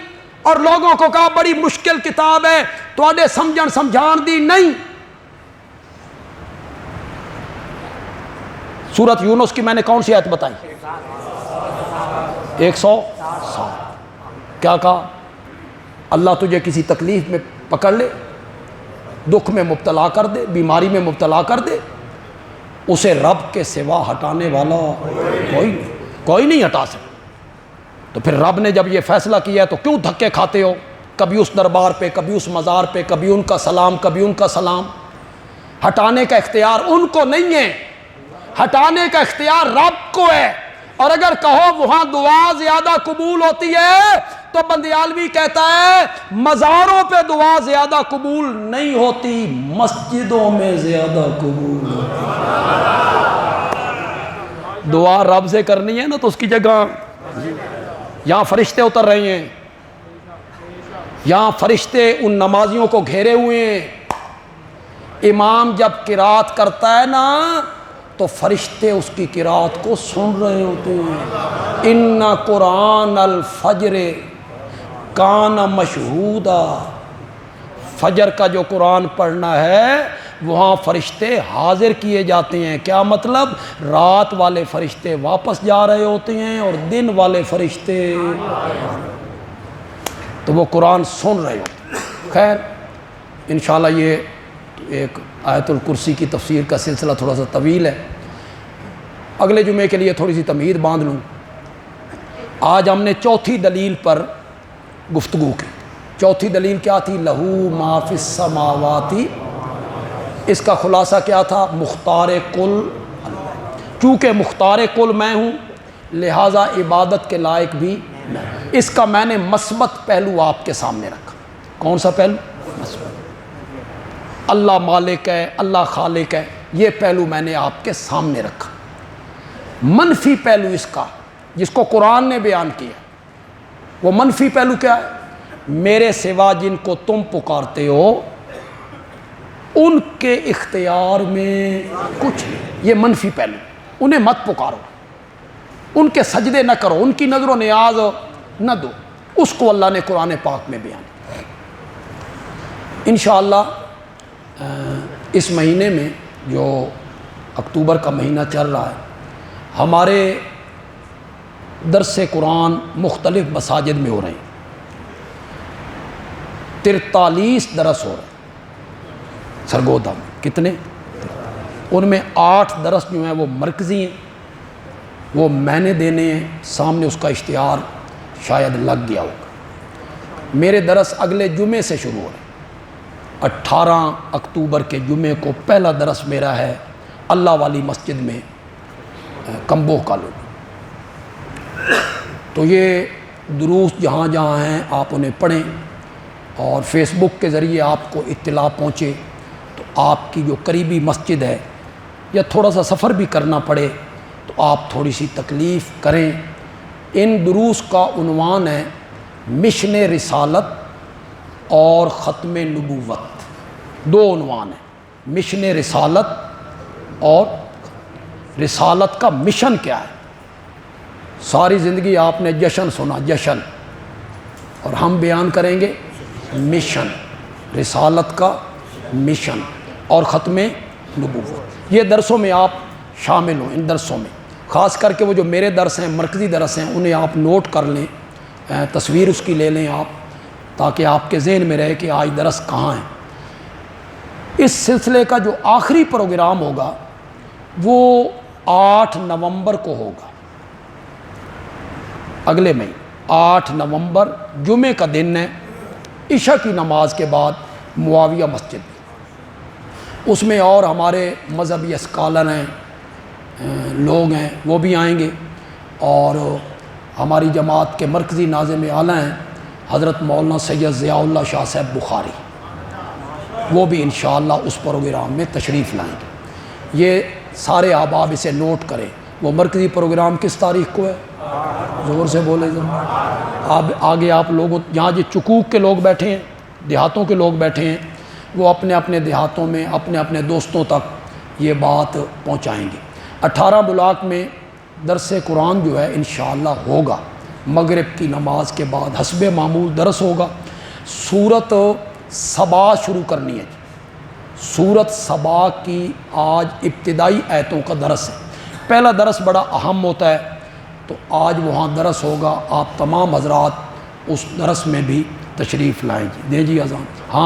اور لوگوں کو کہا بڑی مشکل کتاب ہے، تو آدھے سمجھن سمجھان دی نہیں۔ سورت یونس کی میں نے کون سی آیت بتائی؟ 107۔ کیا کہا؟ اللہ تجھے کسی تکلیف میں پکڑ لے، دکھ میں مبتلا کر دے، بیماری میں مبتلا کر دے، اسے رب کے سوا ہٹانے والا کوئی نہیں ہٹا سکتا۔ تو پھر رب نے جب یہ فیصلہ کیا ہے تو کیوں دھکے کھاتے ہو؟ کبھی اس دربار پہ، کبھی اس مزار پہ، کبھی ان کا سلام، کبھی ان کا سلام۔ ہٹانے کا اختیار ان کو نہیں ہے، ہٹانے کا اختیار رب کو ہے۔ اور اگر کہو وہاں دعا زیادہ قبول ہوتی ہے تو بندیالوی کہتا ہے مزاروں پہ دعا زیادہ قبول نہیں ہوتی، مسجدوں میں زیادہ قبول ہوتی۔ دعا رب سے کرنی ہے نا تو اس کی جگہ یہاں فرشتے اتر رہے ہیں، یہاں فرشتے ان نمازیوں کو گھیرے ہوئے ہیں. امام جب قرات کرتا ہے نا تو فرشتے اس کی قرات کو سن رہے ہوتے ہیں. ان قرآن الفجر کان مشہودا. فجر کا جو قرآن پڑھنا ہے وہاں فرشتے حاضر کیے جاتے ہیں. کیا مطلب؟ رات والے فرشتے واپس جا رہے ہوتے ہیں اور دن والے فرشتے تو وہ قرآن سن رہے ہوتے ہیں. خیر انشاءاللہ یہ ایک آیت الکرسی کی تفسیر کا سلسلہ تھوڑا سا طویل ہے، اگلے جمعے کے لیے تھوڑی سی تمہید باندھ لوں. آج ہم نے چوتھی دلیل پر گفتگو کی. چوتھی دلیل کیا تھی؟ لہو ما فی السماواتی. اس کا خلاصہ کیا تھا؟ مختار کل. چونکہ مختار کل میں ہوں لہٰذا عبادت کے لائق بھی میں. اس کا میں نے مثبت پہلو آپ کے سامنے رکھا. کون سا پہلو؟ مثبت. اللہ مالک ہے، اللہ خالق ہے، یہ پہلو میں نے آپ کے سامنے رکھا. منفی پہلو اس کا جس کو قرآن نے بیان کیا، وہ منفی پہلو کیا ہے؟ میرے سوا جن کو تم پکارتے ہو ان کے اختیار میں کچھ نہیں. یہ منفی پہلو. انہیں مت پکارو، ان کے سجدے نہ کرو، ان کی نظر و نیاز نہ دو. اس کو اللہ نے قرآن پاک میں بیان کیا. انشاءاللہ اس مہینے میں جو اکتوبر کا مہینہ چل رہا ہے، ہمارے درس قرآن مختلف مساجد میں ہو رہے ہیں. 43 درس ہو رہے ہیں سرگودا میں. کتنے؟ ان میں 8 درس جو ہیں وہ مرکزی ہیں، وہ میں نے دینے ہیں. سامنے اس کا اشتہار شاید لگ گیا ہوگا. میرے درس اگلے جمعے سے شروع ہو رہے ہیں. 18 اکتوبر کے جمعے کو پہلا درس میرا ہے اللہ والی مسجد میں کمبو کالونی. تو یہ دروس جہاں جہاں ہیں آپ انہیں پڑھیں اور فیس بک کے ذریعے آپ کو اطلاع پہنچے تو آپ کی جو قریبی مسجد ہے یا تھوڑا سا سفر بھی کرنا پڑے تو آپ تھوڑی سی تکلیف کریں. ان دروس کا عنوان ہے مشن رسالت اور ختم نبوت. 2 عنوان ہیں، مشن رسالت اور رسالت کا مشن کیا ہے. ساری زندگی آپ نے جشن سنا، جشن، اور ہم بیان کریں گے مشن. رسالت کا مشن اور ختم نبوت. یہ درسوں میں آپ شامل ہوں. ان درسوں میں خاص کر کے وہ جو میرے درس ہیں، مرکزی درس ہیں، انہیں آپ نوٹ کر لیں، تصویر اس کی لے لیں آپ، تاکہ آپ کے ذہن میں رہے کہ آج درس کہاں ہے. اس سلسلے کا جو آخری پروگرام ہوگا وہ 8 نومبر کو ہوگا. اگلے مہینے 8 نومبر جمعے کا دن ہے، عشاء کی نماز کے بعد معاویہ مسجد میں. اس میں اور ہمارے مذہبی اسکالر ہیں، لوگ ہیں، وہ بھی آئیں گے. اور ہماری جماعت کے مرکزی ناظم اعلیٰ ہیں حضرت مولانا سید ضیاء اللہ شاہ صاحب بخاری، وہ بھی انشاءاللہ اس پروگرام میں تشریف لائیں گے. یہ سارے احباب اسے نوٹ کریں. وہ مرکزی پروگرام کس تاریخ کو ہے؟ زور سے بولے ذرا. آگے آپ لوگوں جہاں جو چکوک کے لوگ بیٹھے ہیں، دیہاتوں کے لوگ بیٹھے ہیں، وہ اپنے اپنے دیہاتوں میں اپنے اپنے دوستوں تک یہ بات پہنچائیں گے. 18 بلاک میں درس قرآن جو ہے انشاءاللہ ہوگا. مغرب کی نماز کے بعد حسب معمول درس ہوگا. سورت سبا شروع کرنی ہے. سورت سبا کی آج ابتدائی آیتوں کا درس ہے. پہلا درس بڑا اہم ہوتا ہے، تو آج وہاں درس ہوگا. آپ تمام حضرات اس درس میں بھی تشریف لائیں. دیں جی اذان. ہاں